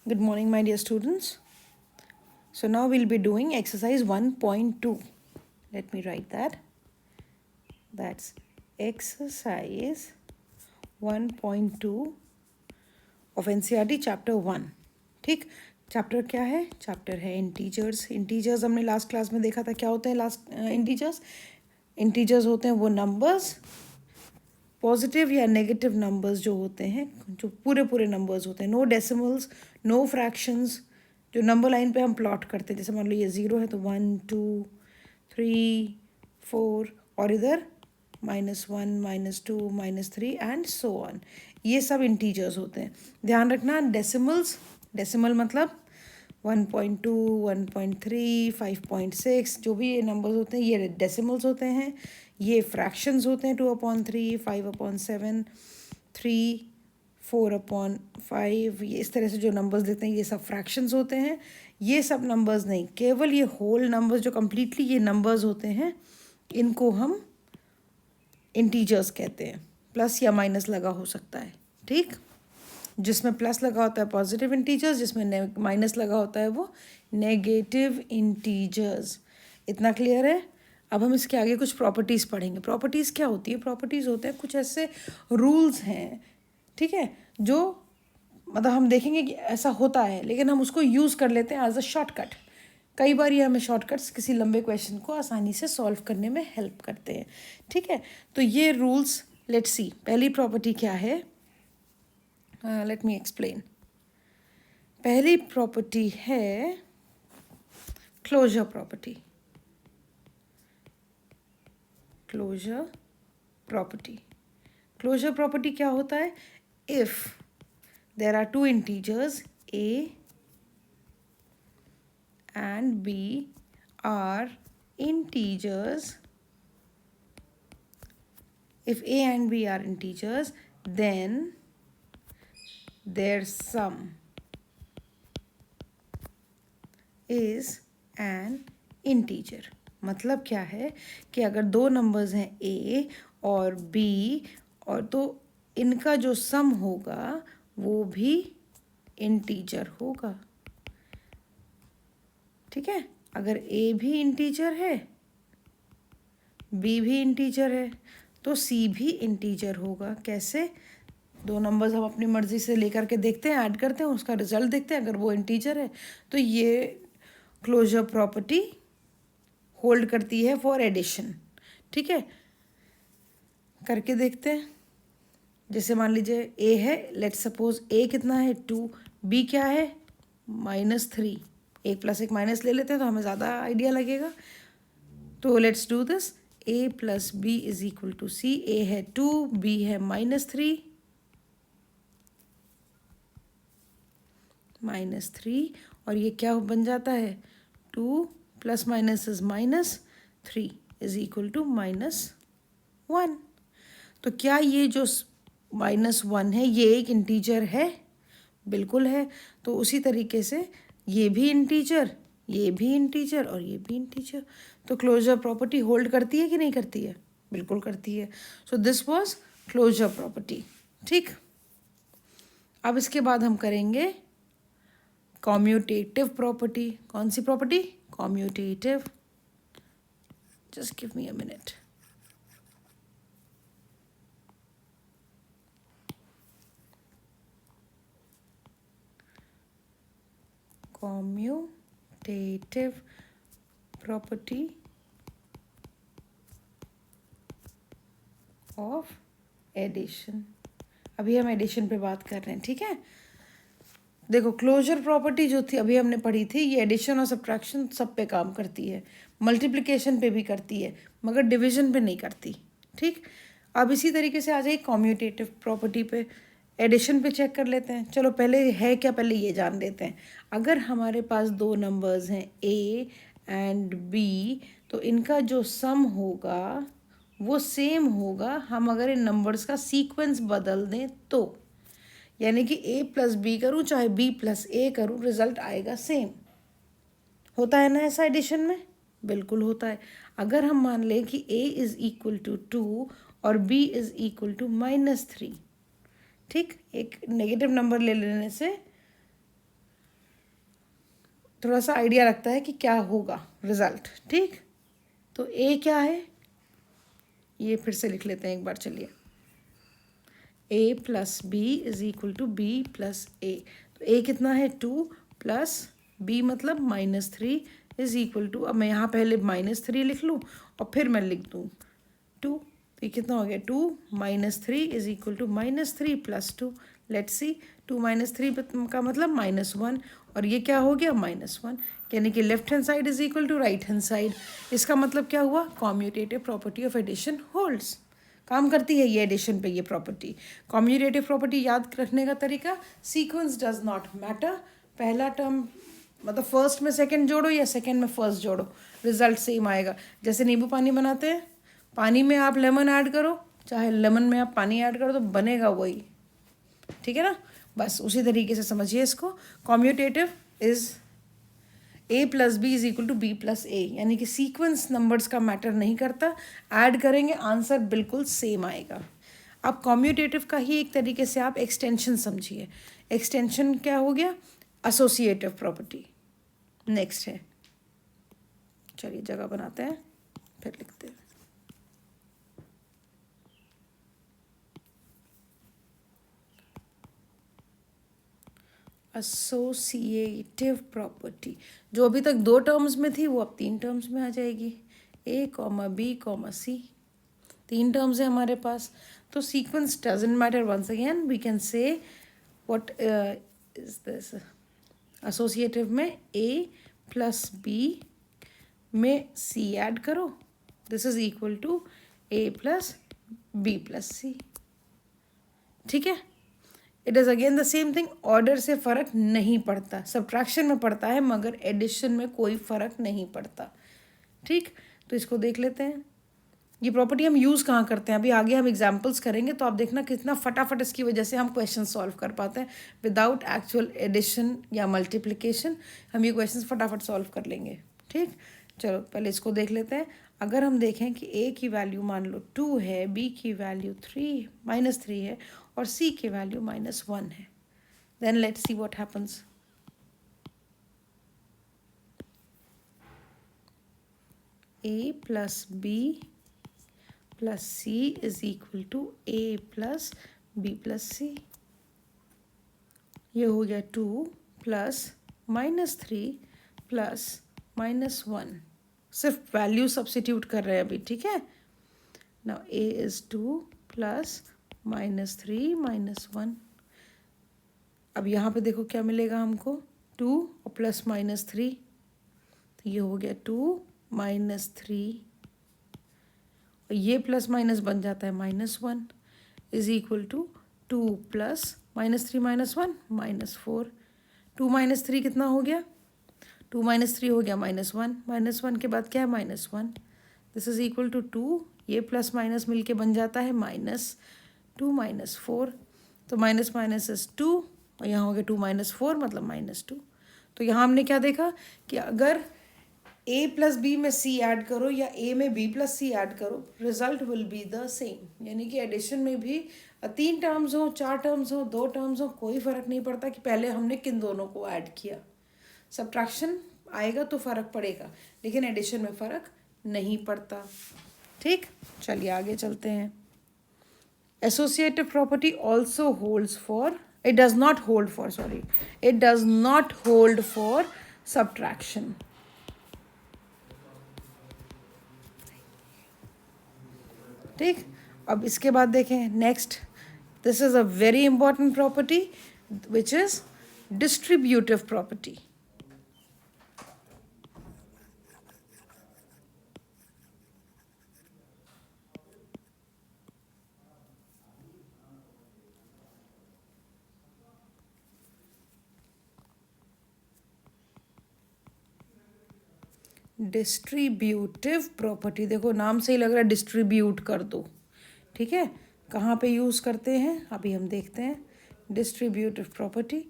Good morning, my dear students. So now we'll be doing exercise 1.2. Let me write that. That's exercise 1.2 of NCERT chapter 1. ठीक, chapter क्या है? Chapter है integers. Integers हमने last class में देखा था. क्या होते हैं इंटीजर्स? इंटीजर्स होते हैं वो नंबर्स, पॉजिटिव या नेगेटिव नंबर्स जो होते हैं, जो पूरे पूरे नंबर्स होते हैं. No decimals, no fractions. जो नंबर लाइन पे हम प्लॉट करते हैं, जैसे मान लो ये 0 है तो 1 2 3 4 और इधर -1 -2 -3 एंड सो ऑन. ये सब इंटीजर्स होते हैं. ध्यान रखना डेसिमल्स, डेसिमल मतलब 1.2 1.3 5.6 जो भी ये नंबर्स होते हैं ये डेसिमल्स होते हैं. ये फ्रैक्शंस होते हैं 2/3 5/7 3 4/5. ये इस तरह से जो नंबर्स देते हैं ये सब फ्रैक्शंस होते हैं. ये सब नंबर्स नहीं, केवल ये होल नंबर्स जो कम्प्लीटली ये नंबर्स होते हैं इनको हम इंटीजर्स कहते हैं. प्लस या माइनस लगा हो सकता है. ठीक, जिसमें प्लस लगा होता है पॉजिटिव इंटीजर्स, जिसमें माइनस लगा होता है वो नेगेटिव इंटीजर्स. इतना क्लियर है? अब हम इसके आगे कुछ प्रॉपर्टीज़ पढ़ेंगे. प्रॉपर्टीज़ क्या होती है? प्रॉपर्टीज़ होते हैं कुछ ऐसे रूल्स हैं, ठीक है, जो मतलब हम देखेंगे कि ऐसा होता है लेकिन हम उसको यूज़ कर लेते हैं एज अ शॉर्टकट. कई बार ये हमें शॉर्टकट्स किसी लंबे क्वेश्चन को आसानी से सॉल्व करने में हेल्प करते हैं. ठीक है, तो ये रूल्स लेट्स सी. पहली प्रॉपर्टी क्या है? Let me explain. पहली प्रॉपर्टी है closure property. Closure property. Closure property क्या होता है? If there are two integers a and b are integers, if a and b are integers, then their sum is an integer. मतलब क्या है कि अगर दो नंबर्स हैं a और b और तो इनका जो सम होगा वो भी इंटीजर होगा. ठीक है, अगर a भी इंटीजर है b भी इंटीजर है तो c भी इंटीजर होगा. कैसे? दो नंबर्स हम अपनी मर्जी से लेकर के देखते हैं, ऐड करते हैं, उसका रिजल्ट देखते हैं. अगर वो इंटीजर है तो ये क्लोजर प्रॉपर्टी होल्ड करती है फॉर एडिशन. ठीक है, करके देखते हैं. जैसे मान लीजिए a है, लेट्स सपोज a कितना है 2, b क्या है -3. एक प्लस एक माइनस ले लेते हैं तो हमें ज़्यादा आइडिया लगेगा. तो let's do this. a + b = c. a है 2, b है -3 और ये क्या बन जाता है 2 + -3 = -1. तो क्या ये जो -1 है ये एक इंटीजर है? बिल्कुल है. तो उसी तरीके से ये भी इंटीजर, ये भी इंटीजर और ये भी इंटीजर. तो क्लोजर प्रॉपर्टी होल्ड करती है कि नहीं करती है? बिल्कुल करती है. So this was closure property. ठीक, अब इसके बाद हम करेंगे कॉम्यूटेटिव प्रॉपर्टी. कौन सी property? Commutative. Just give me a minute. Commutative property of addition. अभी हम एडिशन पे बात कर रहे हैं. ठीक है, देखो क्लोजर प्रॉपर्टी जो थी अभी हमने पढ़ी थी ये एडिशन और सब्ट्रैक्शन सब पे काम करती है, मल्टीप्लिकेशन पे भी करती है मगर डिवीजन पे नहीं करती. ठीक, अब इसी तरीके से आ जाइए कॉम्यूटेटिव प्रॉपर्टी पे. एडिशन पे चेक कर लेते हैं. चलो पहले है क्या, पहले ये जान लेते हैं. अगर हमारे पास दो नंबर्स हैं a एंड b तो इनका जो सम होगा वो सेम होगा हम अगर इन नंबर्स का सीक्वेंस बदल दें तो. यानी कि a + b करूँ चाहे b + a करूँ रिजल्ट आएगा सेम. होता है ना ऐसा एडिशन में? बिल्कुल होता है. अगर हम मान लें कि a = 2 और b = -3. ठीक, एक नेगेटिव नंबर ले लेने से थोड़ा सा आइडिया रखता है कि क्या होगा रिजल्ट। ठीक, तो ए क्या है, ये फिर से लिख लेते हैं एक बार, चलिए। A plus B is equal to B plus A. तो ए कितना है 2 प्लस बी मतलब -3 इज इक्वल टू, अब मैं यहाँ पहले -3 लिख लूँ और फिर मैं लिख दूँ 2। तो ये कितना हो गया 2 -3 is equal to -3 plus 2। Let's see, 2 -3 का मतलब -1 और ये क्या हो गया -1, यानी कि left hand side is equal to right hand side. इसका मतलब क्या हुआ, commutative property of addition holds, काम करती है ये एडिशन पे ये प्रॉपर्टी। कॉम्यूटेटिव प्रॉपर्टी याद रखने का तरीका, सीक्वेंस डज नॉट मैटर, पहला टर्म मतलब फर्स्ट में सेकंड जोड़ो या सेकंड में फर्स्ट जोड़ो, रिजल्ट सेम आएगा। जैसे नींबू पानी बनाते हैं, पानी में आप लेमन ऐड करो, चाहे लेमन में आप पानी ऐड करो, तो बनेगा वही, ठीक है ना। बस उसी तरीके से समझिए इसको। Commutative is A plus B is equal to B plus A, यानी कि सीक्वेंस नंबर्स का मैटर नहीं करता, ऐड करेंगे आंसर बिल्कुल सेम आएगा। अब कॉम्यूटेटिव का ही एक तरीके से आप एक्सटेंशन समझिए। एक्सटेंशन क्या हो गया, एसोसिएटिव प्रॉपर्टी। नेक्स्ट है, चलिए जगह बनाते हैं फिर लिखते हैं। एसोसिएटिव प्रॉपर्टी, जो अभी तक 2 टर्म्स में थी वो अब 3 टर्म्स में आ जाएगी। A comma B comma C, 3 terms है हमारे पास। तो sequence doesn't matter, once again we can say what is this. Associative में ए प्लस बी में सी ऐड करो, this is equal to A plus B plus C. ठीक है, it is again the same thing, order से फ़र्क नहीं पड़ता, subtraction में पड़ता है मगर एडिशन में कोई फ़र्क नहीं पड़ता। ठीक, तो इसको देख लेते हैं। ये प्रॉपर्टी हम यूज़ कहाँ करते हैं, अभी आगे हम एग्जाम्पल्स करेंगे तो आप देखना कितना फटाफट इसकी वजह से हम क्वेश्चन सॉल्व कर पाते हैं विदाउट एक्चुअल एडिशन या मल्टीप्लिकेशन। हम ये क्वेश्चन फटाफट सॉल्व कर लेंगे। ठीक, चलो पहले इसको देख लेते हैं। अगर हम देखें कि ए की वैल्यू मान लो 2 है, बी की वैल्यू -3 है और सी की वैल्यू -1 है, then let's see what happens. A plus B plus C is equal to A plus B plus C. ये हो गया 2 प्लस -3 प्लस -1, सिर्फ वैल्यू सब्सिट्यूट कर रहे हैं अभी। ठीक है, नाउ ए इज 2 प्लस -3 -1। अब यहाँ पे देखो क्या मिलेगा हमको, 2 और प्लस -3, तो ये हो गया 2 -3 और ये प्लस माइनस बन जाता है -1 इज इक्वल टू 2 प्लस -3 -1 -4। 2 -3 कितना हो गया, 2 -3 हो गया -1, -1 के बाद क्या है -1, दिस इज इक्वल टू 2, ये प्लस माइनस मिलके बन जाता है -2 -4, तो माइनस माइनस इज 2 और यहाँ हो गया 2 -4 मतलब -2। तो यहाँ हमने क्या देखा कि अगर ए प्लस बी में सी ऐड करो या ए में बी प्लस सी ऐड करो, result will be the same. यानी कि एडिशन में भी 3 टर्म्स हो, 4 टर्म्स हो, 2 टर्म्स हो, कोई फ़र्क नहीं पड़ता कि पहले हमने किन दोनों को ऐड किया। सब्ट्रैक्शन आएगा तो फ़र्क पड़ेगा, लेकिन एडिशन में फ़र्क नहीं पड़ता। ठीक, चलिए आगे चलते हैं। Associative property also holds for, it does not hold for, sorry, it does not hold for subtraction. ठीक, अब इसके बाद देखें next, this is a very important property which is distributive property. Distributive property, देखो नाम से ही लग रहा है डिस्ट्रीब्यूट कर दो। ठीक है, कहाँ पे यूज़ करते हैं अभी हम देखते हैं। डिस्ट्रीब्यूटिव प्रॉपर्टी,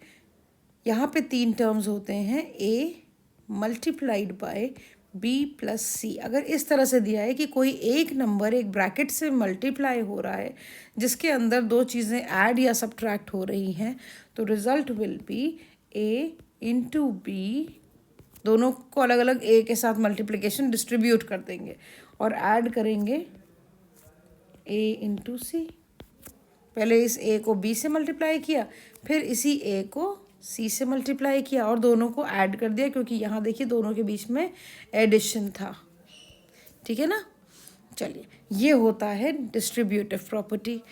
यहाँ पे 3 टर्म्स होते हैं, ए मल्टीप्लाइड बाय बी प्लस सी। अगर इस तरह से दिया है कि कोई एक नंबर एक ब्रैकेट से मल्टीप्लाई हो रहा है जिसके अंदर 2 चीज़ें ऐड या सब्ट्रैक्ट हो रही हैं, तो result will be a into b दोनों को अलग अलग ए के साथ मल्टीप्लिकेशन डिस्ट्रीब्यूट कर देंगे और ऐड करेंगे ए इंटू सी। पहले इस ए को बी से मल्टीप्लाई किया, फिर इसी ए को सी से मल्टीप्लाई किया और दोनों को ऐड कर दिया, क्योंकि यहाँ देखिए दोनों के बीच में एडिशन था। ठीक है ना। चलिए, ये होता है डिस्ट्रीब्यूटिव प्रॉपर्टी।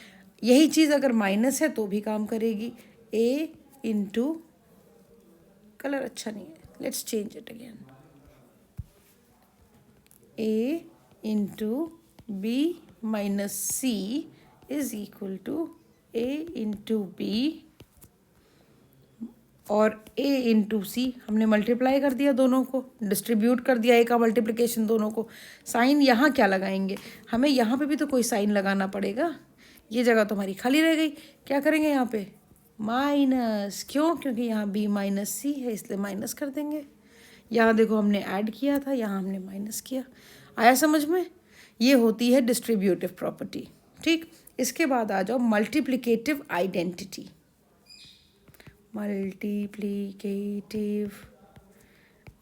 यही चीज़ अगर माइनस है तो भी काम करेगी। ए इंटू, कलर अच्छा नहीं है, let's change it again, a into b minus c is equal to a into b और a इंटू सी। हमने मल्टीप्लाई कर दिया, दोनों को डिस्ट्रीब्यूट कर दिया, a का मल्टीप्लिकेशन दोनों को। साइन यहाँ क्या लगाएंगे, हमें यहाँ पे भी तो कोई साइन लगाना पड़ेगा। ये जगह तो हमारी खाली रह गई, क्या करेंगे यहाँ पे माइनस, क्यों, क्योंकि यहाँ b माइनस सी है इसलिए माइनस कर देंगे। यहाँ देखो हमने ऐड किया था, यहाँ हमने माइनस किया। आया समझ में। ये होती है डिस्ट्रीब्यूटिव प्रॉपर्टी। ठीक, इसके बाद आ जाओ multiplicative identity. Multiplicative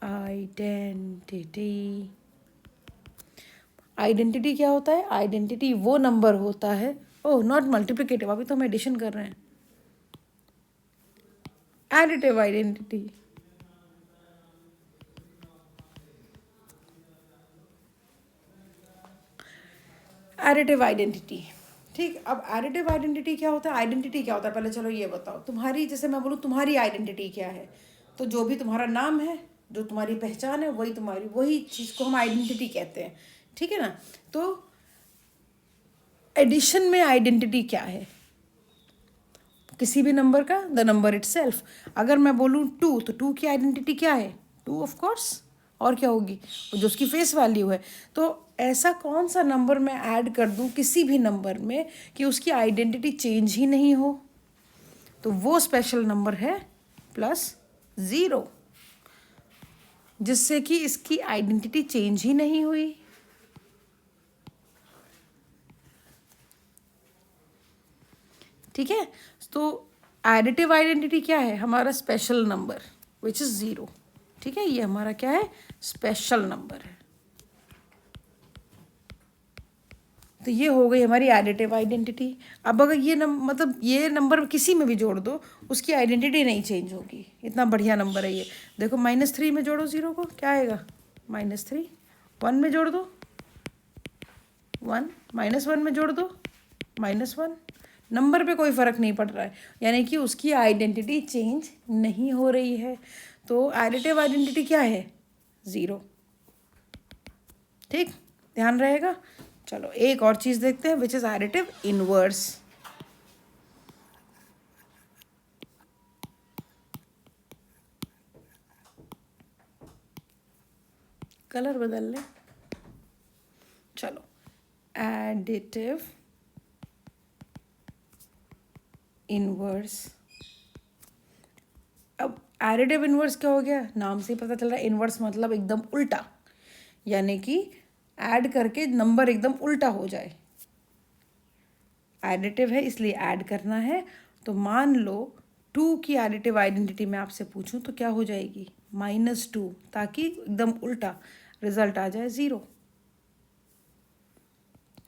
identity. Identity क्या होता है, आइडेंटिटी वो नंबर होता है, ओह नॉट मल्टीप्लिकेटिव, अभी तो हम एडिशन कर रहे हैं, एडिटिव आइडेंटिटी। Additive identity. ठीक, अब एडिटिव आइडेंटिटी क्या होता है, आइडेंटिटी क्या होता है, पहले चलो ये बताओ। तुम्हारी, जैसे मैं बोलूँ तुम्हारी आइडेंटिटी क्या है, तो जो भी तुम्हारा नाम है, जो तुम्हारी पहचान है, वही तुम्हारी, वही चीज़ को हम आइडेंटिटी कहते हैं। ठीक है ना। तो एडिशन में आइडेंटिटी क्या है, किसी भी नंबर का द नंबर इटसेल्फ। अगर मैं बोलूँ टू, तो टू की आइडेंटिटी क्या है, टू ऑफ कोर्स, और क्या होगी, जो उसकी फेस वैल्यू है। तो ऐसा कौन सा नंबर मैं ऐड कर दूं किसी भी नंबर में कि उसकी आइडेंटिटी चेंज ही नहीं हो, तो वो स्पेशल नंबर है +0, जिससे कि इसकी आइडेंटिटी चेंज ही नहीं हुई। ठीक है। तो एडिटिव आइडेंटिटी क्या है, हमारा स्पेशल नंबर विच इज़ 0। ठीक है, ये हमारा क्या है, स्पेशल नंबर है। तो ये हो गई हमारी एडिटिव आइडेंटिटी। अब अगर ये मतलब ये नंबर किसी में भी जोड़ दो, उसकी आइडेंटिटी नहीं चेंज होगी। इतना बढ़िया नंबर है ये। देखो -3 में जोड़ो 0 को, क्या आएगा -3। 1 में जोड़ दो 1, -1 में जोड़ दो -1। नंबर पे कोई फ़र्क नहीं पड़ रहा है, यानी कि उसकी आइडेंटिटी चेंज नहीं हो रही है। तो एडिटिव आइडेंटिटी क्या है, 0। ठीक, ध्यान रहेगा। चलो एक और चीज़ देखते हैं, which is additive inverse. Colour बदल लें। चलो, एडिटिव इनवर्स। अब एडिटिव इनवर्स क्या हो गया, नाम से ही पता चल रहा है, इनवर्स मतलब एकदम उल्टा, यानी कि ऐड करके नंबर एकदम उल्टा हो जाए। एडिटिव है इसलिए ऐड करना है। तो मान लो 2 की एडिटिव आइडेंटिटी मैं आपसे पूछूं तो क्या हो जाएगी, -2, ताकि एकदम उल्टा रिजल्ट आ जाए 0।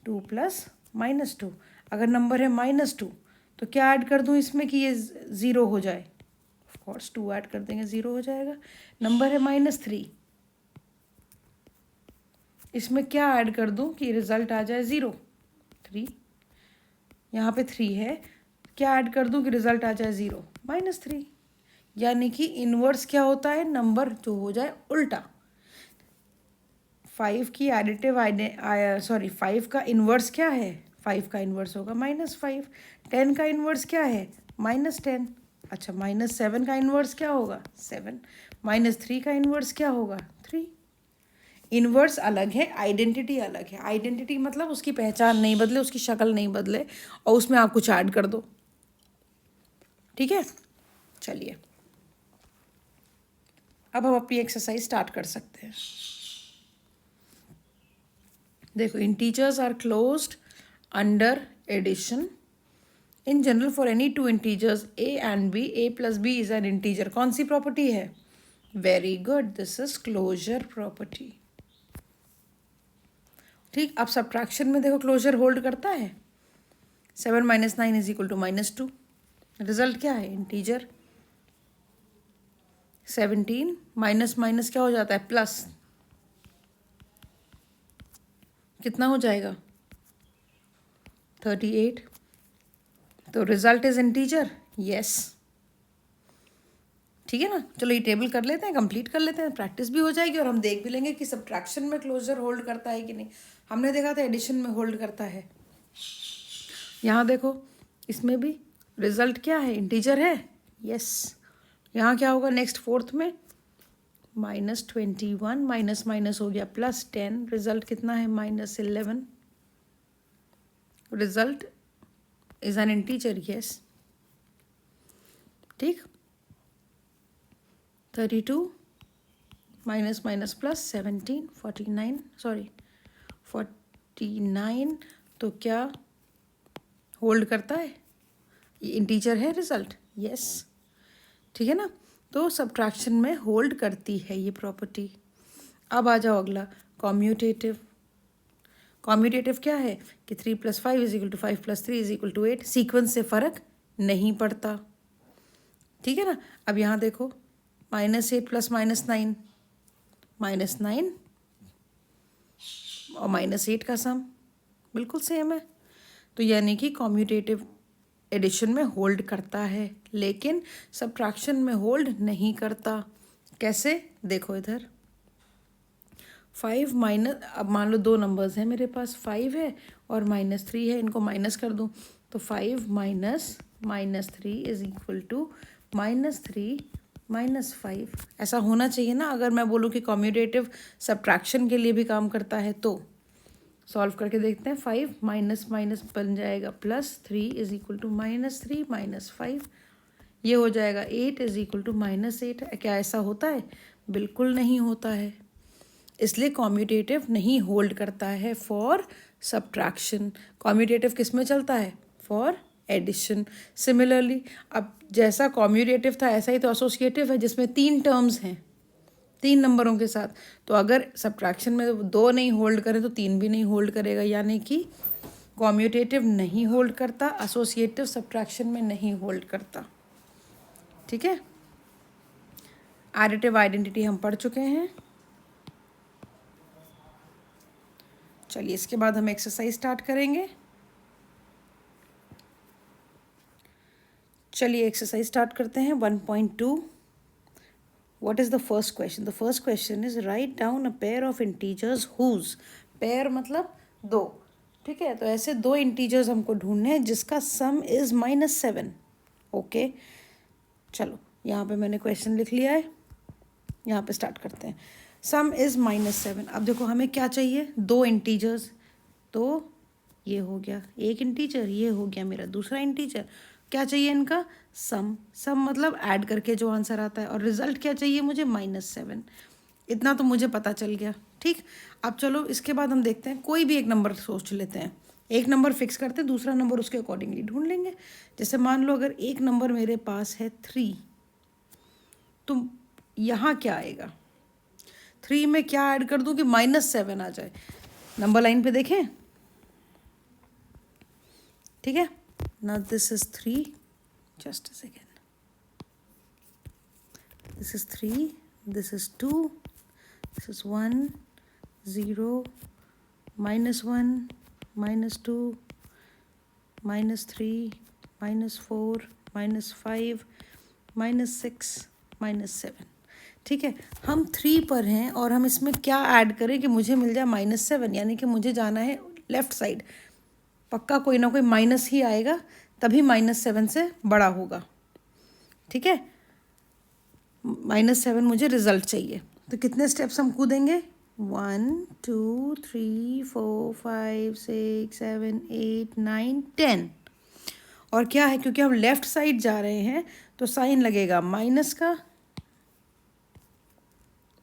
2 + -2। अगर नंबर है -2 तो क्या ऐड कर दूं इसमें कि ये 0 हो जाए, ऑफ कोर्स 2 ऐड कर देंगे 0 हो जाएगा। नंबर है -3, इसमें क्या ऐड कर दूं कि रिजल्ट आ जाए 0, 3। यहाँ पे 3 है, क्या ऐड कर दूं कि रिजल्ट आ जाए 0, -3। यानी कि इनवर्स क्या होता है, नंबर जो हो जाए उल्टा। 5 की एडिटिव 5 का इन्वर्स क्या है, 5 का इन्वर्स होगा -5। 10 का इन्वर्स क्या है, -10। अच्छा, -7 का इन्वर्स क्या होगा, 7। -3 का इन्वर्स क्या होगा, 3। इन्वर्स अलग है, आइडेंटिटी अलग है। आइडेंटिटी मतलब उसकी पहचान नहीं बदले, उसकी शक्ल नहीं बदले, और उसमें आप कुछ ऐड कर दो। ठीक है, चलिए अब हम अपनी एक्सरसाइज स्टार्ट कर सकते हैं। देखो, integers are closed under addition. In general for any 2 integers a and b, a + b is an integer. कौन सी प्रॉपर्टी है, very good, this is closure property. ठीक, अब सब्ट्रैक्शन में देखो क्लोजर होल्ड करता है। 7 minus 9 is equal to -2। Result क्या है? इंटीजर। 17 माइनस माइनस क्या हो जाता है? प्लस। कितना हो जाएगा? 38। तो रिजल्ट इज इंटीजर। यस, ठीक है ना। चलो ये टेबल कर लेते हैं, कंप्लीट कर लेते हैं, प्रैक्टिस भी हो जाएगी और हम देख भी लेंगे कि सब्ट्रैक्शन में क्लोजर होल्ड करता है कि नहीं। हमने देखा था एडिशन में होल्ड करता है। यहाँ देखो, इसमें भी रिजल्ट क्या है? इंटीजर है। यस, यहाँ क्या होगा नेक्स्ट फोर्थ में? -21 माइनस माइनस हो गया +10। रिजल्ट कितना है? -11। Result is an integer. Yes, ठीक। 32 माइनस माइनस प्लस 17, 49, सॉरी 49। तो क्या होल्ड करता है? ये इंटीजर है रिजल्ट। यस, ठीक है ना। तो सब्ट्रैक्शन में होल्ड करती है ये प्रॉपर्टी। अब आ जाओ अगला, कॉम्यूटेटिव। कॉम्यूटेटिव क्या है कि 3 + 5 = 5 + 3 = 8। सीक्वेंस से फ़र्क नहीं पड़ता, ठीक है ना। अब यहाँ देखो, -8 + -9, -9 और -8 का सम बिल्कुल सेम है। तो यानी कि कॉम्यूटेटिव एडिशन में होल्ड करता है, लेकिन सब्ट्रैक्शन में होल्ड नहीं करता। कैसे? देखो इधर 5 माइनस, अब मान लो दो नंबर्स हैं मेरे पास, 5 है और -3 है। इनको माइनस कर दूं तो 5 माइनस -3 = -3 -5। ऐसा होना चाहिए ना। अगर मैं बोलूँ कि कॉम्यूटेटिव सब्ट्रैक्शन के लिए भी काम करता है तो सॉल्व करके देखते हैं। 5 माइनस माइनस बन जाएगा +3 = -3 -5। ये हो जाएगा 8 = -8। क्या ऐसा होता है? बिल्कुल नहीं होता है। इसलिए कॉम्यूटेटिव नहीं होल्ड करता है फॉर सब्ट्रैक्शन। कॉम्यूटेटिव किस में चलता है? For addition. सिमिलरली, अब जैसा कॉम्यूटेटिव था ऐसा ही तो एसोसिएटिव है, जिसमें 3 टर्म्स हैं 3 नंबरों के साथ। तो अगर सब्ट्रैक्शन में 2 नहीं होल्ड करें तो 3 भी नहीं होल्ड करेगा। यानी कि कॉम्यूटेटिव नहीं होल्ड करता, एसोसिएटिव सब्ट्रैक्शन में नहीं होल्ड करता, ठीक है। एडिटिव आइडेंटिटी हम पढ़ चुके हैं। चलिए इसके बाद हम एक्सरसाइज स्टार्ट करेंगे। चलिए एक्सरसाइज स्टार्ट करते हैं। 1.2। What is the first question? The first question is write down a pair of integers whose, pair मतलब 2, ठीक है। तो ऐसे 2 इंटीजर्स हमको ढूंढने हैं जिसका सम इज -7। ओके, चलो यहाँ पे मैंने क्वेश्चन लिख लिया है, यहाँ पे स्टार्ट करते हैं। सम इज -7। अब देखो हमें क्या चाहिए? 2 इंटीजर्स। तो ये हो गया एक इंटीजर, ये हो गया मेरा दूसरा इंटीजर। क्या चाहिए इनका? सम। सम मतलब ऐड करके जो आंसर आता है। और रिजल्ट क्या चाहिए मुझे? -7। इतना तो मुझे पता चल गया, ठीक। अब चलो इसके बाद हम देखते हैं, कोई भी एक नंबर सोच लेते हैं। एक नंबर फिक्स करते हैं, दूसरा नंबर उसके अकॉर्डिंगली ढूंढ लेंगे। जैसे मान लो अगर एक नंबर मेरे पास है 3, तो यहाँ क्या आएगा? 3 में क्या ऐड कर दूँ कि -7 आ जाए? नंबर लाइन पे देखें, ठीक है। Now this is 3, just a second. This is 3, this is 2, this is 1, 0, -1, -2, -3, -4, -5, -6, -7, ठीक है। हम 3 पर हैं और हम इसमें क्या ऐड करें कि मुझे मिल जाए -7। यानी कि मुझे जाना है लेफ्ट साइड। पक्का कोई ना कोई माइनस ही आएगा, तभी -7 से बड़ा होगा, ठीक है। -7 मुझे रिजल्ट चाहिए। तो कितने स्टेप्स हम कूदेंगे? 1 2 3 4 5 6 7 8 9 10। और क्या है, क्योंकि हम लेफ्ट साइड जा रहे हैं तो साइन लगेगा माइनस का,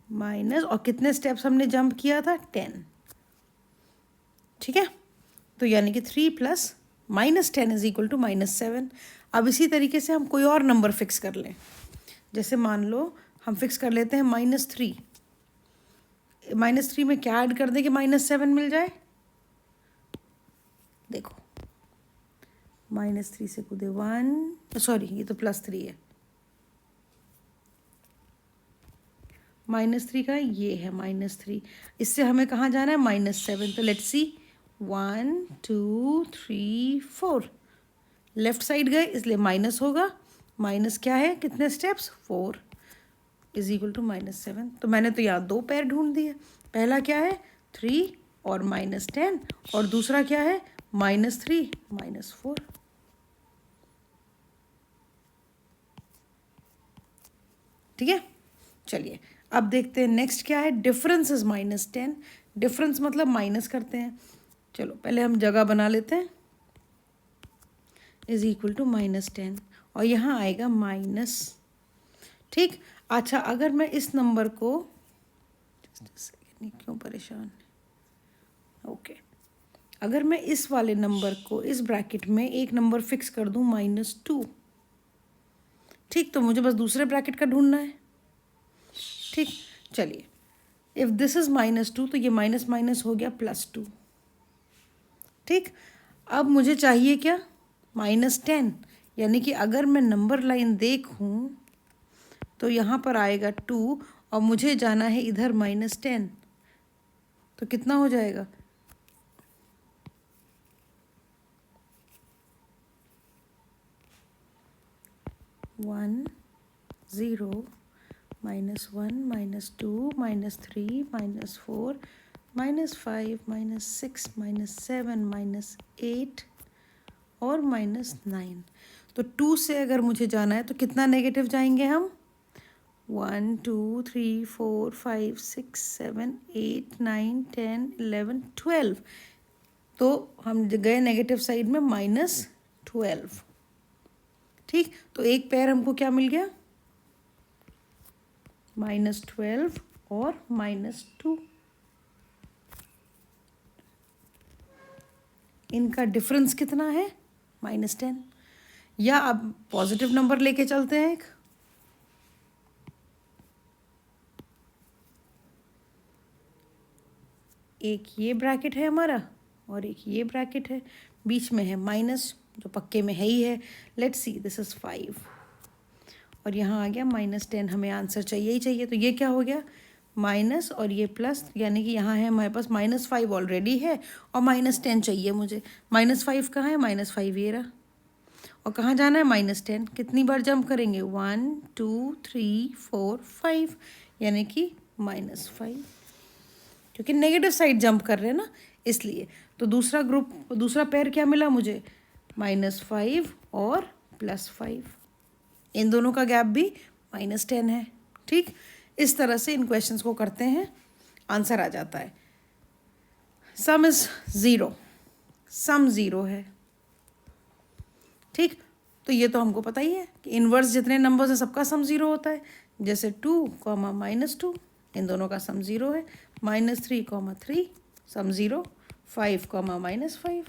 माइनस। और कितने स्टेप्स हमने जंप किया था? 10, ठीक है। तो यानी कि 3 + -10 = -7। अब इसी तरीके से हम कोई और नंबर फिक्स कर लें। जैसे मान लो हम फिक्स कर लेते हैं -3। -3 में क्या ऐड कर दें कि -7 मिल जाए? देखो, -3 से कूदे 1, सॉरी ये तो +3 है, -3 का ये है -3, इससे हमें कहाँ जाना है? -7। तो लेट्स सी, 1 2 3 4, लेफ्ट साइड गए इसलिए माइनस होगा, माइनस क्या है, कितने स्टेप्स? 4 is equal to -7। तो मैंने तो यहाँ 2 पेयर ढूंढ दिए, पहला क्या है 3 और -10, और दूसरा क्या है -3 -4। ठीक है, चलिए अब देखते हैं नेक्स्ट क्या है। डिफरेंस इज -10, डिफरेंस मतलब माइनस करते हैं। चलो पहले हम जगह बना लेते हैं, इज इक्वल टू -10, और यहाँ आएगा माइनस। ठीक, अच्छा अगर मैं इस नंबर को, क्यों परेशान, ओके, अगर मैं इस वाले नंबर को इस ब्रैकेट में एक नंबर फिक्स कर दूं -2, ठीक, तो मुझे बस दूसरे ब्रैकेट का ढूंढना है। ठीक, चलिए, इफ दिस इज -2 तो ये माइनस माइनस हो गया +2। ठीक, अब मुझे चाहिए क्या? -10, यानी कि अगर मैं नंबर लाइन देखूं तो यहाँ पर आएगा 2 और मुझे जाना है इधर -10, तो कितना हो जाएगा? 1 0 -1 -2 -3 -4 -5 -6 -7 -8 और -9। तो 2 से अगर मुझे जाना है तो कितना नेगेटिव जाएंगे हम? 1 2 3 4 5 6 7 8 9 10 11 12। तो हम गए नेगेटिव साइड में -12। ठीक, तो एक पेयर हमको क्या मिल गया? -12 और -2। इनका डिफरेंस कितना है? -10। या अब पॉजिटिव नंबर लेके चलते हैं, एक ये ब्रैकेट है हमारा और एक ये ब्रैकेट है, बीच में है माइनस जो पक्के में है ही है। लेट्स सी, दिस इज 5 और यहाँ आ गया -10। हमें आंसर चाहिए ही चाहिए, तो ये क्या हो गया? माइनस और ये प्लस, यानी कि यहाँ है हमारे पास -5 ऑलरेडी है और -10 चाहिए मुझे। -5 कहाँ है? -5 ये रहा, और कहाँ जाना है? -10। कितनी बार जंप करेंगे? 1 2 3 4 5, यानी कि -5, क्योंकि नेगेटिव साइड जंप कर रहे हैं ना, इसलिए। तो दूसरा ग्रुप, दूसरा पेयर क्या मिला मुझे? -5 और +5, इन दोनों का गैप भी -10 है। ठीक, इस तरह से इन क्वेश्चंस को करते हैं, आंसर आ जाता है। सम इज 0, सम 0 है। ठीक, तो ये तो हमको पता ही है कि इनवर्स जितने नंबर्स हैं सबका सम 0 होता है। जैसे 2, -2, इन दोनों का सम 0 है। -3, 3 सम 0, 5, -5,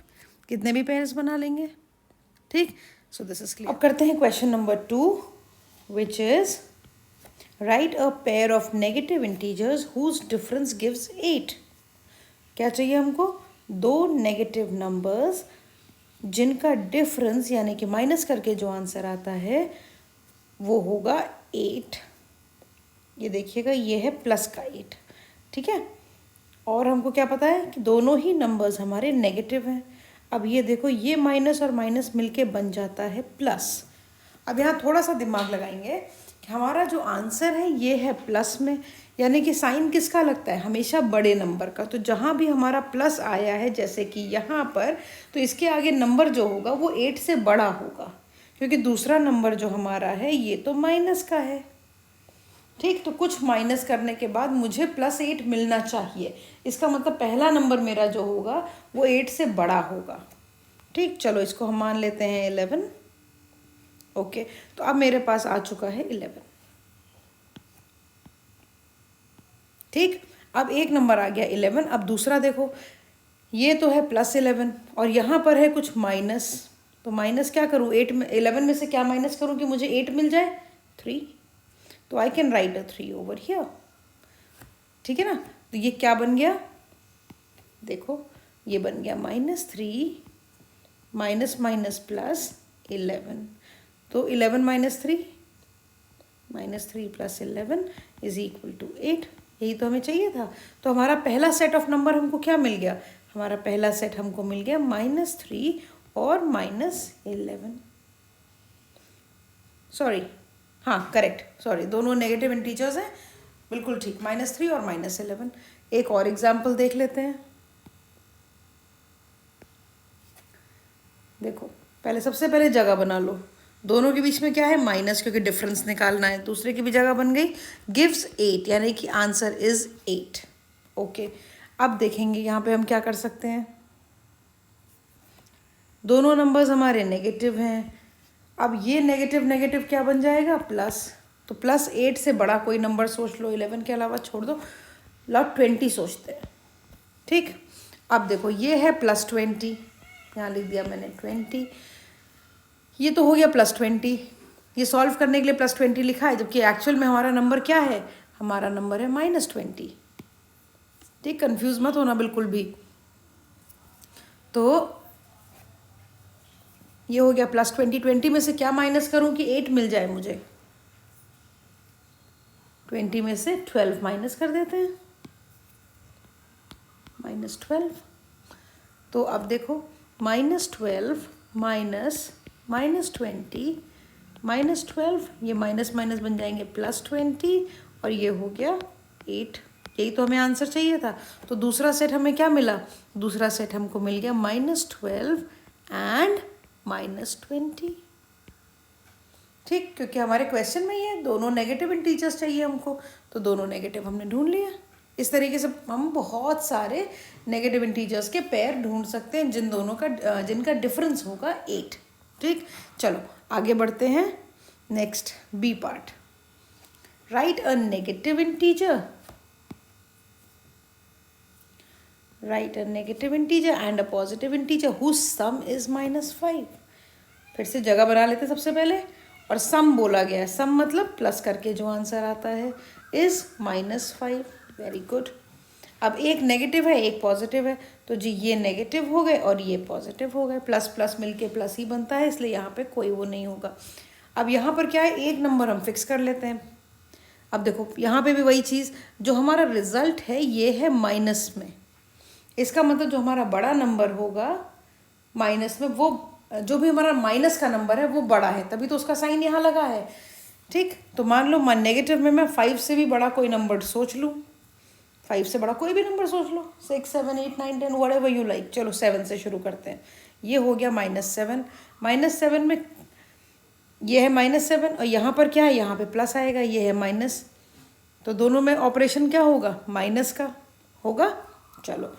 कितने भी पेयर्स बना लेंगे। ठीक, सो दिस इज क्लियर। अब करते हैं question number 2, which is write a pair of negative integers whose difference gives 8। क्या चाहिए हमको? 2 नेगेटिव नंबर्स जिनका डिफरेंस यानी कि माइनस करके जो आंसर आता है वो होगा 8। ये देखिएगा, ये है प्लस का 8। ठीक है, और हमको क्या पता है कि दोनों ही नंबर्स हमारे नेगेटिव हैं। अब ये देखो, ये माइनस और माइनस मिलके बन जाता है प्लस। अब यहाँ थोड़ा सा दिमाग लगाएंगे कि हमारा जो आंसर है ये है प्लस में, यानी कि साइन किसका लगता है? हमेशा बड़े नंबर का। तो जहाँ भी हमारा प्लस आया है, जैसे कि यहाँ पर, तो इसके आगे नंबर जो होगा वो 8 से बड़ा होगा, क्योंकि दूसरा नंबर जो हमारा है ये तो माइनस का है। ठीक, तो कुछ माइनस करने के बाद मुझे +8 मिलना चाहिए। इसका मतलब पहला नंबर मेरा जो होगा वो 8 से बड़ा होगा। ठीक, चलो इसको हम मान लेते हैं 11। ओके, तो अब मेरे पास आ चुका है 11। ठीक, अब एक नंबर आ गया 11। अब दूसरा देखो, ये तो है +11 और यहाँ पर है कुछ माइनस। तो माइनस क्या करूँ? 8 में 11 में से क्या माइनस करूँ कि मुझे 8 मिल जाए? 3। तो I can write a 3 over here, ठीक है ना। तो ये क्या बन गया, देखो ये बन गया -3 माइनस माइनस प्लस 11। तो 11 minus 3 plus 11 is equal to 8। यही तो हमें चाहिए था। तो हमारा पहला सेट ऑफ नंबर हमको क्या मिल गया, हमारा पहला सेट हमको मिल गया -3 और -11। सॉरी, हाँ करेक्ट, सॉरी, दोनों नेगेटिव इंटीजर्स हैं, बिल्कुल ठीक, -3 और -11। एक और एग्जाम्पल देख लेते हैं। देखो पहले सबसे पहले जगह बना लो, दोनों के बीच में क्या है माइनस, क्योंकि डिफरेंस निकालना है। दूसरे की भी जगह बन गई, गिव्स 8, यानी कि आंसर इज 8। ओके, अब देखेंगे यहाँ पे हम क्या कर सकते हैं। दोनों नंबर्स हमारे नेगेटिव हैं। अब ये नेगेटिव नेगेटिव क्या बन जाएगा, प्लस। तो +8 से बड़ा कोई नंबर सोच लो, 11 के अलावा छोड़ दो, लॉट 20 सोचते हैं, ठीक। अब देखो ये है +20, यहाँ लिख दिया मैंने 20, ये तो हो गया +20। ये सॉल्व करने के लिए +20 लिखा है, जबकि एक्चुअल में हमारा नंबर क्या है, हमारा नंबर है -20, ठीक। कंफ्यूज मत होना बिल्कुल भी। तो ये हो गया +20, 20 में से क्या माइनस करूं कि 8 मिल जाए मुझे, 20 में से 12 माइनस कर देते हैं, -12। तो अब देखो -12 माइनस -20 -12, ये माइनस माइनस बन जाएंगे +20, और ये हो गया 8। यही तो हमें आंसर चाहिए था। तो दूसरा सेट हमें क्या मिला, दूसरा सेट हमको मिल गया -12 एंड -20, ठीक। क्योंकि हमारे क्वेश्चन में ये दोनों नेगेटिव इंटीजर्स चाहिए हमको, तो दोनों नेगेटिव हमने ढूंढ लिया। इस तरीके से हम बहुत सारे नेगेटिव इंटीजर्स के पेयर ढूंढ सकते हैं जिन दोनों का जिनका डिफरेंस होगा 8, ठीक। चलो आगे बढ़ते हैं, next b part. Write a negative integer, write a negative integer and a positive integer whose sum is -5। फिर से जगह बना लेते सबसे पहले, और सम बोला गया है, सम मतलब प्लस करके जो आंसर आता है, इज -5। Very good. अब एक नेगेटिव है एक पॉजिटिव है, तो जी ये नेगेटिव हो गए और ये पॉजिटिव हो गए, प्लस प्लस मिलके प्लस ही बनता है, इसलिए यहाँ पे कोई वो नहीं होगा। अब यहाँ पर क्या है, एक नंबर हम फिक्स कर लेते हैं। अब देखो यहाँ पे भी वही चीज़, जो हमारा रिजल्ट है ये है माइनस में, इसका मतलब जो हमारा बड़ा नंबर होगा माइनस में, वो जो भी हमारा माइनस का नंबर है वो बड़ा है, तभी तो उसका साइन यहाँ लगा है, ठीक। तो मान लो नेगेटिव में मैं 5 से भी बड़ा कोई नंबर सोच लूँ, 5 से बड़ा कोई भी नंबर सोच लो, 6 7 8 9 10 वट एवर यू लाइक। चलो 7 से शुरू करते हैं। ये हो गया -7, -7 में ये है -7, और यहाँ पर क्या है, यहाँ पे प्लस आएगा, ये है माइनस, तो दोनों में ऑपरेशन क्या होगा, माइनस का होगा। चलो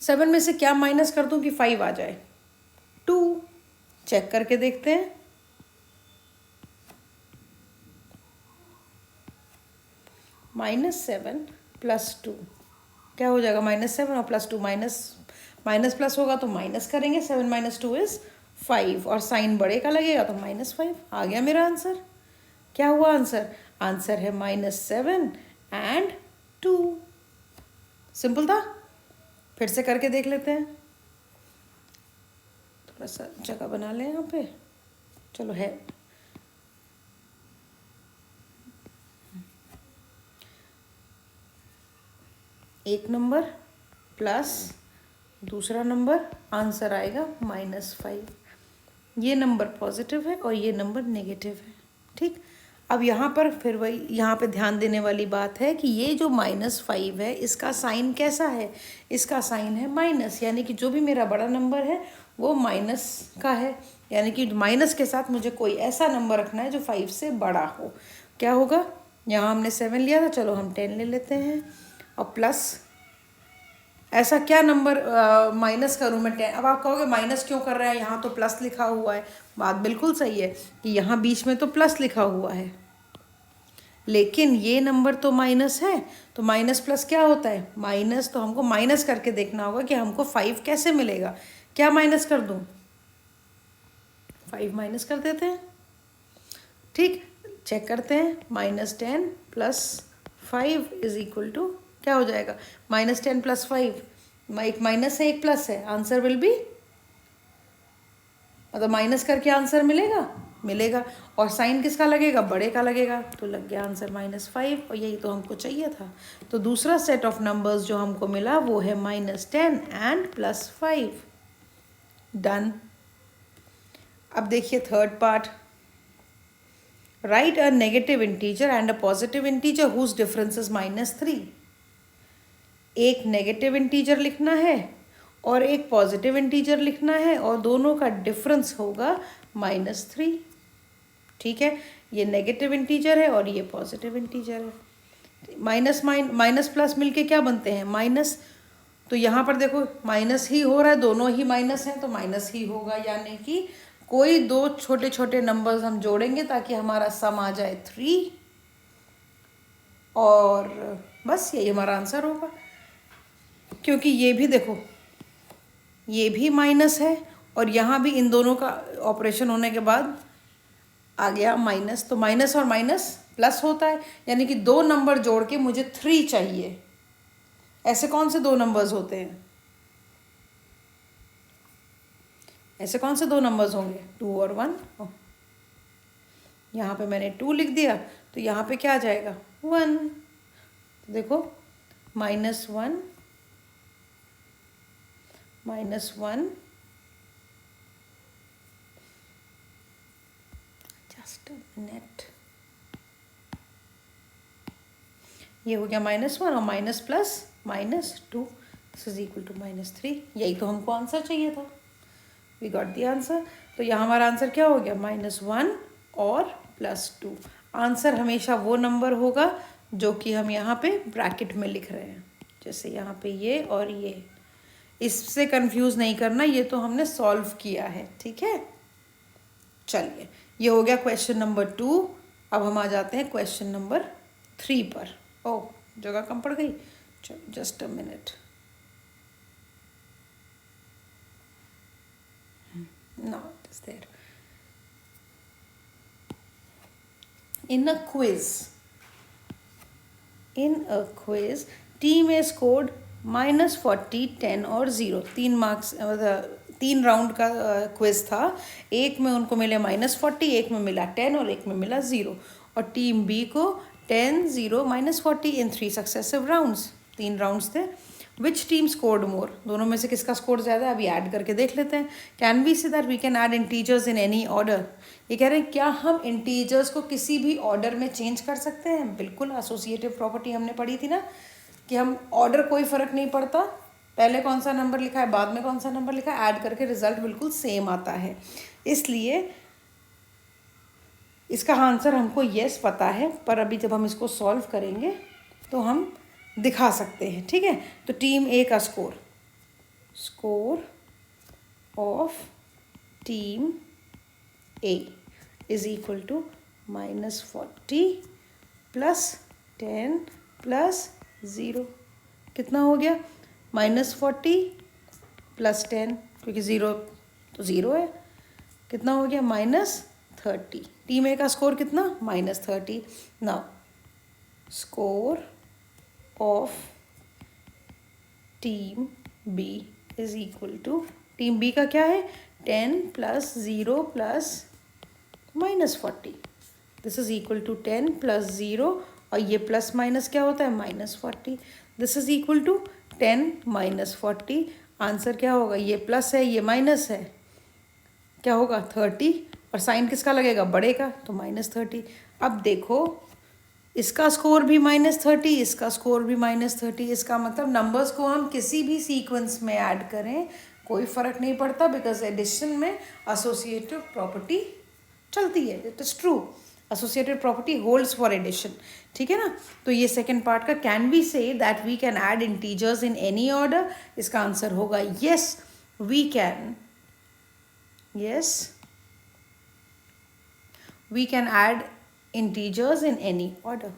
7 में से क्या माइनस कर दूँ कि 5 आ जाए, 2। चेक करके देखते हैं, -7 + 2 क्या हो जाएगा, -7 और +2 माइनस माइनस प्लस होगा तो माइनस करेंगे, 7 - 2 इज 5, और साइन बड़े का लगेगा तो -5 आ गया मेरा आंसर। क्या हुआ आंसर, आंसर है -7 एंड 2। सिंपल था। फिर से करके देख लेते हैं, थोड़ा सा जगह बना लें यहाँ पे। चलो है, एक नंबर प्लस दूसरा नंबर, आंसर आएगा -5। ये नंबर पॉजिटिव है और ये नंबर नेगेटिव है, ठीक। अब यहाँ पर फिर वही, यहाँ पे ध्यान देने वाली बात है कि ये जो -5 है इसका साइन कैसा है, इसका साइन है माइनस, यानी कि जो भी मेरा बड़ा नंबर है वो माइनस का है, यानी कि माइनस के साथ मुझे कोई ऐसा नंबर रखना है जो 5 से बड़ा हो। क्या होगा, यहाँ हमने 7 लिया था, चलो हम 10 ले लेते हैं, और प्लस ऐसा क्या नंबर माइनस करूँ मैं 10। अब आप कहोगे माइनस क्यों कर रहा है, यहाँ तो प्लस लिखा हुआ है। बात बिल्कुल सही है कि यहाँ बीच में तो प्लस लिखा हुआ है, लेकिन ये नंबर तो माइनस है, तो माइनस प्लस क्या होता है, माइनस। तो हमको माइनस करके देखना होगा कि हमको 5 कैसे मिलेगा। क्या माइनस कर दूँ, 5 माइनस कर देते हैं, ठीक। चेक करते हैं, -10 + 5 इज इक्वल टू क्या हो जाएगा, -10 + 5, एक माइनस है एक प्लस है, आंसर विल बी, मतलब माइनस करके आंसर मिलेगा और साइन किसका लगेगा, बड़े का लगेगा, तो लग गया आंसर -5 और यही तो हमको चाहिए था। तो दूसरा सेट ऑफ नंबर्स जो हमको मिला वो है -10 एंड +5। डन। अब देखिए third part, write a negative integer and a positive integer whose difference is -3। एक नेगेटिव इंटीजर लिखना है और एक पॉजिटिव इंटीजर लिखना है और दोनों का डिफरेंस होगा -3। ठीक है, ये नेगेटिव इंटीजर है और ये पॉजिटिव इंटीजर है। माइनस प्लस मिलके क्या बनते हैं, माइनस, तो यहाँ पर देखो माइनस ही हो रहा है, दोनों ही माइनस हैं तो माइनस ही होगा, यानी कि कोई दो छोटे छोटे नंबर्स हम जोड़ेंगे ताकि हमारा सम आ जाए 3 और बस यही हमारा आंसर होगा। क्योंकि ये भी देखो, ये भी माइनस है और यहाँ भी इन दोनों का ऑपरेशन होने के बाद आ गया माइनस, तो माइनस और माइनस प्लस होता है, यानी कि दो नंबर जोड़ के मुझे 3 चाहिए। ऐसे कौन से दो नंबर्स होते हैं, ऐसे कौन से दो नंबर्स होंगे, 2 और 1। यहाँ पे मैंने 2 लिख दिया तो यहाँ पे क्या आ जाएगा, 1। तो देखो -1 -1, जस्ट अ मिनट, ये हो गया -1 और minus plus -2, this is equal to -3। यही तो हमको आंसर चाहिए था, वी गॉट द आंसर। तो यहाँ हमारा आंसर क्या हो गया, -1 और +2। आंसर हमेशा वो नंबर होगा जो कि हम यहाँ पे ब्रैकेट में लिख रहे हैं, जैसे यहाँ पे ये और ये, इससे कंफ्यूज नहीं करना, ये तो हमने सॉल्व किया है। ठीक है, चलिए ये हो गया क्वेश्चन नंबर 2। अब हम आ जाते हैं क्वेश्चन नंबर 3 पर। ओह, जगह कम पड़ गई, चलो just a minute. Now it is there. In a quiz, team A scored -40, 10 और 0। 3 मार्क्स, 3 राउंड का क्विज था। एक में उनको मिले -40, एक में मिला 10 और एक में मिला 0। और टीम बी को 10, 0, -40 इन 3 सक्सेसिव राउंड्स, 3 राउंड्स थे। विच टीम स्कोर्ड मोर, दोनों में से किसका स्कोर ज़्यादा है, अभी ऐड करके देख लेते हैं। Can we say that we can add integers in any order. ये कह रहे हैं क्या हम इंटीजर्स को किसी भी ऑर्डर में चेंज कर सकते हैं। बिल्कुल, एसोसिएटिव प्रॉपर्टी हमने पढ़ी थी ना, कि हम ऑर्डर कोई फ़र्क नहीं पड़ता, पहले कौन सा नंबर लिखा है बाद में कौन सा नंबर लिखा है, ऐड करके रिजल्ट बिल्कुल सेम आता है। इसलिए इसका आंसर हमको येस पता है, पर अभी जब हम इसको सॉल्व करेंगे तो हम दिखा सकते हैं। ठीक है, तो टीम ए का score of team A is equal to -40 + 10 + 0। कितना हो गया, -40 + 10, क्योंकि 0 तो 0 है, कितना हो गया, -30। टीम ए का स्कोर कितना, -30। Now score of team B is equal to, team B का क्या है, 10 + 0 + -40, दिस इज इक्वल टू 10 + 0 और ये प्लस माइनस क्या होता है, -40, this is equal to 10 - 40। Answer क्या होगा, ये प्लस है ये माइनस है, क्या होगा 30, और साइन किसका लगेगा, बड़े का, तो -30। अब देखो इसका स्कोर भी -30, इसका स्कोर भी -30, इसका मतलब नंबर्स को हम किसी भी सीक्वेंस में ऐड करें कोई फ़र्क नहीं पड़ता, बिकॉज एडिशन में एसोसिएटिव प्रॉपर्टी चलती है। It is true, associative property holds for addition. ठीक है ना, तो ये सेकेंड पार्ट का can we say that we can add integers in any order, इसका आंसर होगा yes we can, yes we can add integers in any order.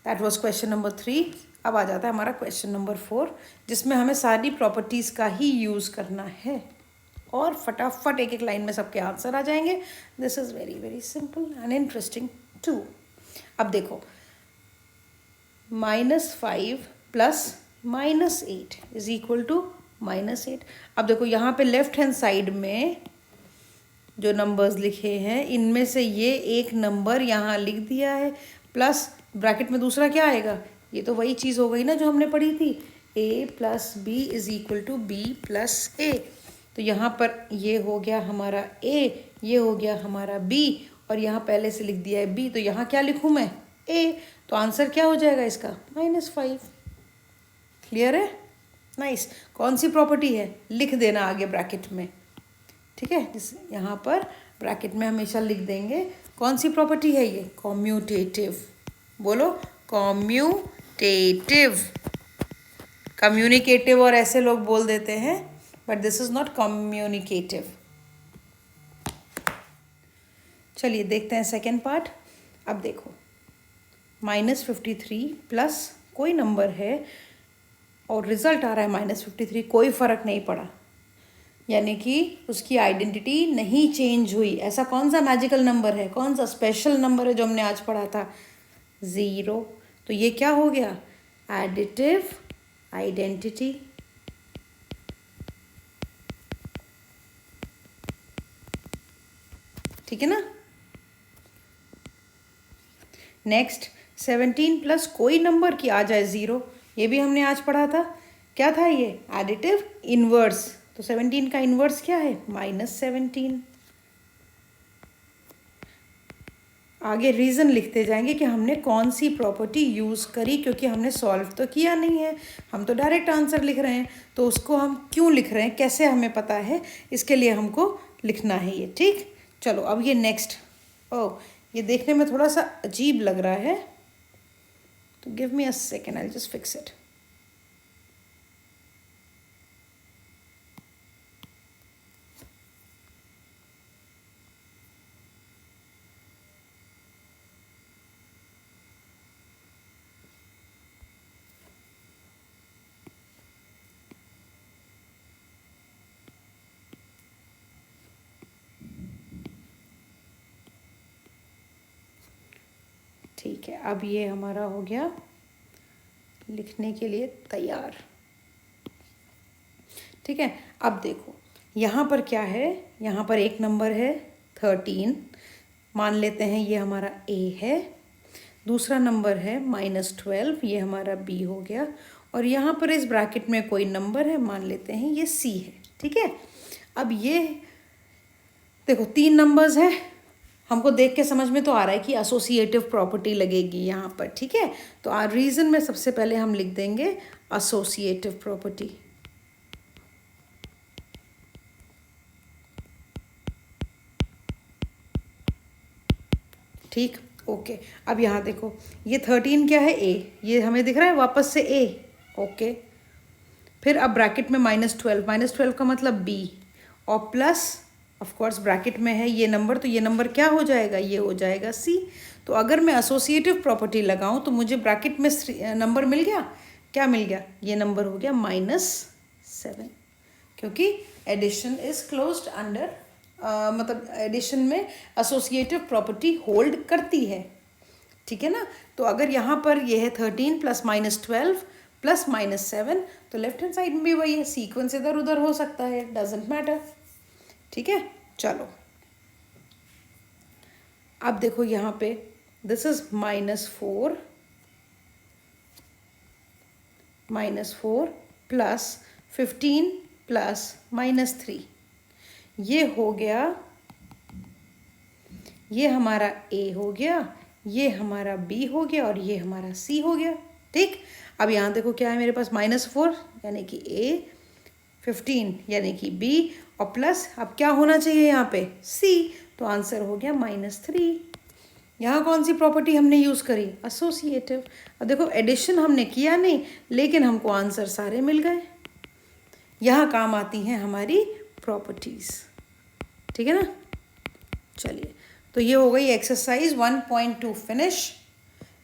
That was question number 3. अब आ जाता है हमारा क्वेश्चन नंबर 4, जिसमें हमें सारी प्रॉपर्टीज़ का ही यूज़ करना है और फटाफट एक एक लाइन में सबके आंसर आ जाएंगे। This is very very simple and interesting. 2। अब देखो -5 प्लस -8 इज इक्वल टू -8। अब देखो यहाँ पे लेफ्ट हैंड साइड में जो नंबर्स लिखे हैं इनमें से ये एक नंबर यहाँ लिख दिया है, प्लस ब्रैकेट में दूसरा क्या आएगा, ये तो वही चीज़ हो गई ना जो हमने पढ़ी थी, a plus B is equal to B plus A. तो यहाँ पर ये हो गया हमारा a, ये हो गया हमारा b, और यहाँ पहले से लिख दिया है b, तो यहाँ क्या लिखूँ मैं a, तो आंसर क्या हो जाएगा इसका -5। क्लियर है? नाइस। कौन सी प्रॉपर्टी है लिख देना आगे ब्रैकेट में, ठीक है, जिस यहाँ पर ब्रैकेट में हमेशा लिख देंगे कौन सी प्रॉपर्टी है ये, कॉम्यूटेटिव। बोलो कॉम्यूटेटिव। कम्युनिकेटिव और ऐसे लोग बोल देते हैं, but this is not communicative. चलिए देखते हैं सेकेंड पार्ट। अब देखो -53 प्लस कोई नंबर है और रिजल्ट आ रहा है -53, कोई फर्क नहीं पड़ा, यानी कि उसकी आइडेंटिटी नहीं चेंज हुई। ऐसा कौन सा मैजिकल नंबर है, कौन सा स्पेशल नंबर है जो हमने आज पढ़ा था, 0। तो ये क्या हो गया, एडिटिव आइडेंटिटी। ठीक है ना। नेक्स्ट 17 प्लस कोई नंबर की आ जाए 0, ये भी हमने आज पढ़ा था, क्या था ये, एडिटिव इनवर्स। तो 17 का इनवर्स क्या है, -17। आगे रीज़न लिखते जाएंगे कि हमने कौन सी प्रॉपर्टी यूज़ करी, क्योंकि हमने सॉल्व तो किया नहीं है, हम तो डायरेक्ट आंसर लिख रहे हैं, तो उसको हम क्यों लिख रहे हैं, कैसे हमें पता है, इसके लिए हमको लिखना है ये। ठीक, चलो अब ये नेक्स्ट। ओह, ये देखने में थोड़ा सा अजीब लग रहा है, तो give me a second, I just fix it. ठीक है, अब ये हमारा हो गया लिखने के लिए तैयार। ठीक है, अब देखो यहाँ पर क्या है, यहाँ पर एक नंबर है 13, मान लेते हैं ये हमारा a है, दूसरा नंबर है -12, ये हमारा b हो गया, और यहाँ पर इस ब्रैकेट में कोई नंबर है, मान लेते हैं ये c है। ठीक है, अब ये देखो 3 नंबर्स हैं, हमको देख के समझ में तो आ रहा है कि एसोसिएटिव प्रॉपर्टी लगेगी यहाँ पर। ठीक है, तो रीज़न में सबसे पहले हम लिख देंगे एसोसिएटिव प्रॉपर्टी। ठीक, ओके। अब यहाँ देखो ये 13 क्या है, a, ये हमें दिख रहा है वापस से a। ओके, फिर अब ब्रैकेट में -12 का मतलब b, और प्लस ऑफ कोर्स ब्रैकेट में है ये नंबर, तो ये नंबर क्या हो जाएगा, ये हो जाएगा c। तो अगर मैं एसोसिएटिव प्रॉपर्टी लगाऊं तो मुझे ब्रैकेट में नंबर मिल गया, क्या मिल गया, ये नंबर हो गया -7, क्योंकि एडिशन इज क्लोज्ड अंडर मतलब एडिशन में एसोसिएटिव प्रॉपर्टी होल्ड करती है। ठीक है ना, तो अगर यहाँ पर ये है 13 प्लस -12 प्लस -7, तो लेफ्ट हैंड साइड में भी वही है, सीक्वेंस इधर उधर हो सकता है, डजेंट मैटर। ठीक है, चलो अब देखो यहाँ पे दिस इज -4 प्लस 15 प्लस -3, ये हो गया, ये हमारा a हो गया, ये हमारा b हो गया, और ये हमारा c हो गया। ठीक, अब यहाँ देखो क्या है मेरे पास, -4 यानी कि a, 15 यानी कि b, और प्लस अब क्या होना चाहिए यहाँ पे, c, तो आंसर हो गया -3। यहाँ कौन सी प्रॉपर्टी हमने यूज़ करी, एसोसिएटिव। अब देखो एडिशन हमने किया नहीं, लेकिन हमको आंसर सारे मिल गए। यहाँ काम आती हैं हमारी प्रॉपर्टीज़। ठीक है ना, चलिए, तो ये हो गई एक्सरसाइज 1.2 फिनिश।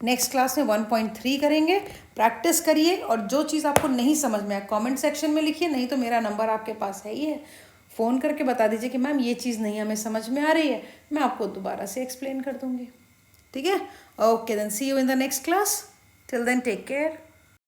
नेक्स्ट क्लास में 1.3 करेंगे। प्रैक्टिस करिए, और जो चीज़ आपको नहीं समझ में आए कमेंट सेक्शन में लिखिए, नहीं तो मेरा नंबर आपके पास है ही है, फ़ोन करके बता दीजिए कि मैम ये चीज़ नहीं हमें समझ में आ रही है, मैं आपको दोबारा से एक्सप्लेन कर दूँगी। ठीक है? Okay, then see you in the next class. Till then, take care.